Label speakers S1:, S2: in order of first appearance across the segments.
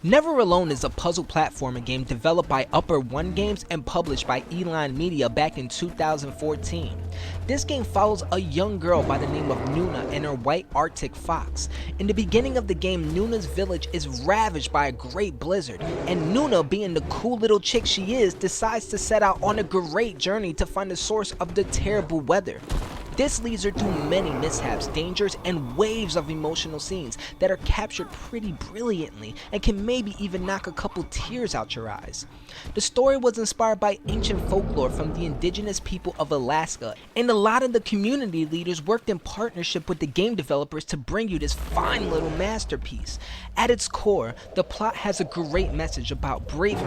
S1: Never Alone is a puzzle platformer game developed by Upper One Games and published by Eline Media back in 2014. This game follows a young girl by the name of Nuna and her white Arctic fox. In the beginning of the game, Nuna's village is ravaged by a great blizzard, and Nuna, being the cool little chick she is, decides to set out on a great journey to find the source of the terrible weather. This leads her through many mishaps, dangers, and waves of emotional scenes that are captured pretty brilliantly and can maybe even knock a couple tears out your eyes. The story was inspired by ancient folklore from the indigenous people of Alaska, and a lot of the community leaders worked in partnership with the game developers to bring you this fine little masterpiece. At its core, the plot has a great message about bravery,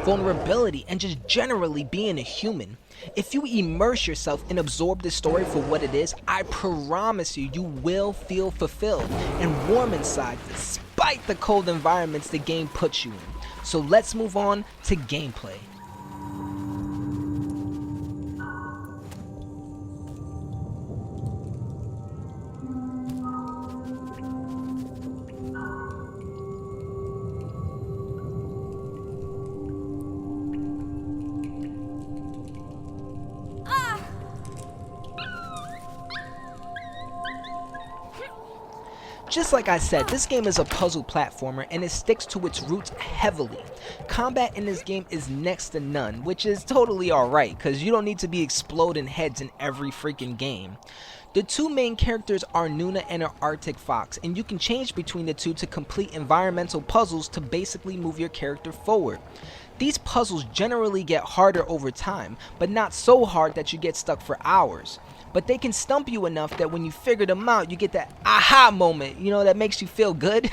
S1: vulnerability, and just generally being a human. If you immerse yourself and absorb the story for what it is, I promise you, you will feel fulfilled and warm inside despite the cold environments the game puts you in. So let's move on to gameplay. Just like I said, this game is a puzzle platformer and it sticks to its roots heavily. Combat in this game is next to none, which is totally alright, because you don't need to be exploding heads in every freaking game. The two main characters are Nuna and her Arctic fox, and you can change between the two to complete environmental puzzles to basically move your character forward. These puzzles generally get harder over time, but not so hard that you get stuck for hours. But they can stump you enough that when you figure them out, you get that aha moment, you know, that makes you feel good.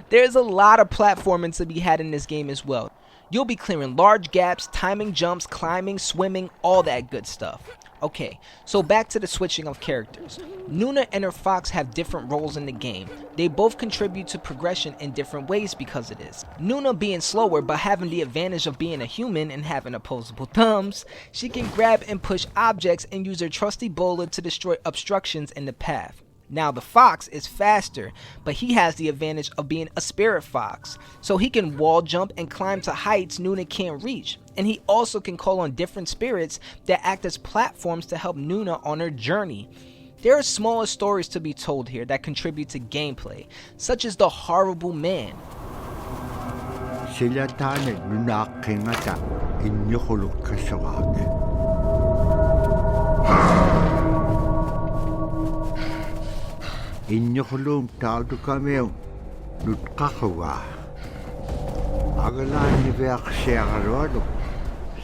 S1: There's a lot of platforming to be had in this game as well. You'll be clearing large gaps, timing jumps, climbing, swimming, all that good stuff. Okay, so back to the switching of characters. Nuna and her fox have different roles in the game. They both contribute to progression in different ways because of this. Nuna being slower but having the advantage of being a human and having opposable thumbs, she can grab and push objects and use her trusty bowler to destroy obstructions in the path. Now the fox is faster, but he has the advantage of being a spirit fox, so he can wall jump and climb to heights Nuna can't reach, and he also can call on different spirits that act as platforms to help Nuna on her journey. There are smaller stories to be told here that contribute to gameplay, such as the Horrible Man.
S2: Inyokulum taldu kameu nutkakawa. Agalan niveak siagarolo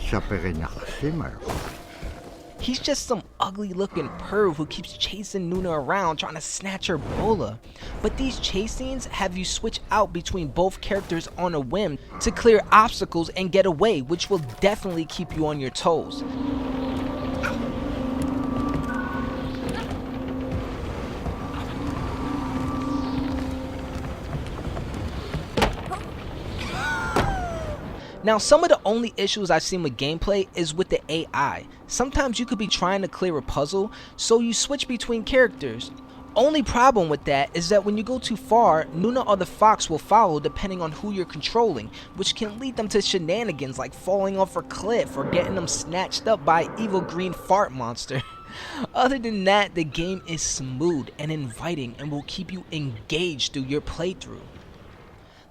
S2: sa perenaksimaro.
S1: He's just some ugly looking perv who keeps chasing Nuna around trying to snatch her bola. But these chase scenes have you switch out between both characters on a whim to clear obstacles and get away, which will definitely keep you on your toes. Now, some of the only issues I've seen with gameplay is with the AI. Sometimes you could be trying to clear a puzzle, so you switch between characters. Only problem with that is that when you go too far, Nuna or the fox will follow depending on who you're controlling, which can lead them to shenanigans like falling off a cliff or getting them snatched up by an evil green fart monster. Other than that, the game is smooth and inviting and will keep you engaged through your playthrough.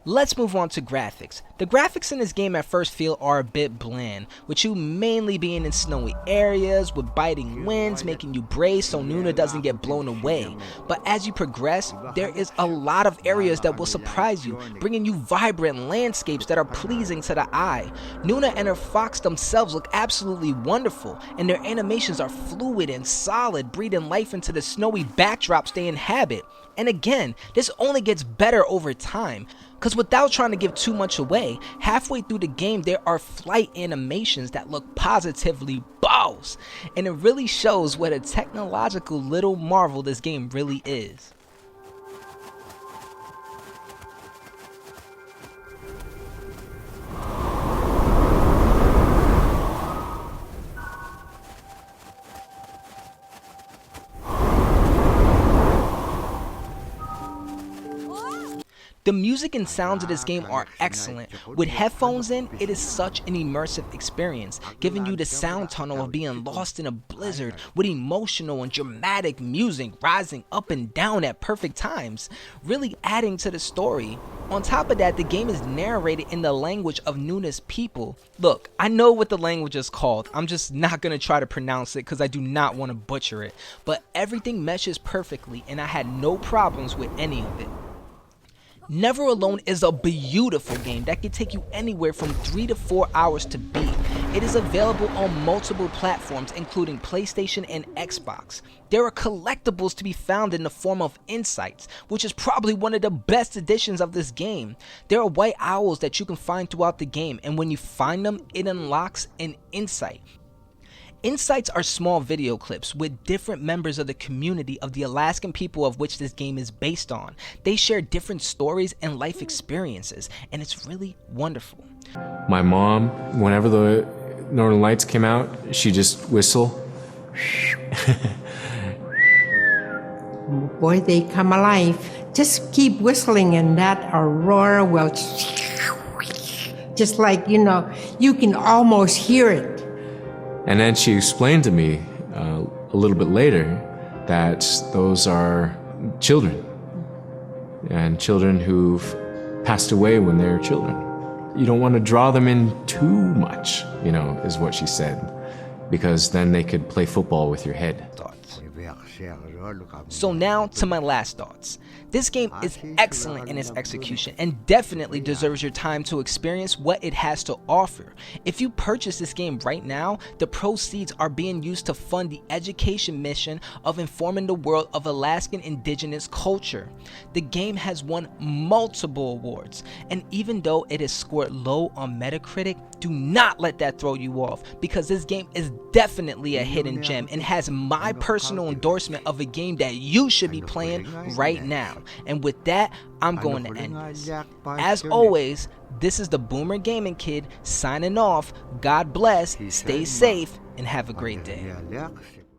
S1: Let's move on to graphics. The graphics in this game at first feel are a bit bland, with you mainly being in snowy areas with biting winds making you brace so Nuna doesn't get blown away. But as you progress, there is a lot of areas that will surprise you, bringing you vibrant landscapes that are pleasing to the eye. Nuna and her fox themselves look absolutely wonderful, and their animations are fluid and solid, breathing life into the snowy backdrops they inhabit. And again, this only gets better over time, because without trying to give too much away, halfway through the game there are flight animations that look positively boss, and it really shows what a technological little marvel this game really is. The music and sounds of this game are excellent. With headphones in, it is such an immersive experience, giving you the sound tunnel of being lost in a blizzard with emotional and dramatic music rising up and down at perfect times, really adding to the story. On top of that, the game is narrated in the language of Nuna's people. Look, I know what the language is called. I'm just not going to try to pronounce it because I do not want to butcher it. But everything meshes perfectly and I had no problems with any of it. Never Alone is a beautiful game that can take you anywhere from 3 to 4 hours to beat. It is available on multiple platforms including PlayStation and Xbox. There are collectibles to be found in the form of insights, which is probably one of the best additions of this game. There are white owls that you can find throughout the game, and when you find them, it unlocks an insight. Insights are small video clips with different members of the community of the Alaskan people of which this game is based on. They share different stories and life experiences, and it's really wonderful.
S3: My mom, whenever the Northern Lights came out, she just whistle.
S4: Boy, they come alive. Just keep whistling and that aurora will just like, you can almost hear it.
S3: And then she explained to me a little bit later that those are children, and children who've passed away when they were children. You don't want to draw them in too much, is what she said, because then they could play football with your head.
S1: So now to my last thoughts. This game is excellent in its execution and definitely deserves your time to experience what it has to offer. If you purchase this game right now, the proceeds are being used to fund the education mission of informing the world of Alaskan indigenous culture. The game has won multiple awards, and even though it is scored low on Metacritic, do not let that throw you off, because this game is definitely a hidden gem and has my personal endorsement of a game that you should be playing right now. And with that, I'm going to end this. As always, this is the Boomer Gaming Kid signing off. God bless, stay safe, and have a great day.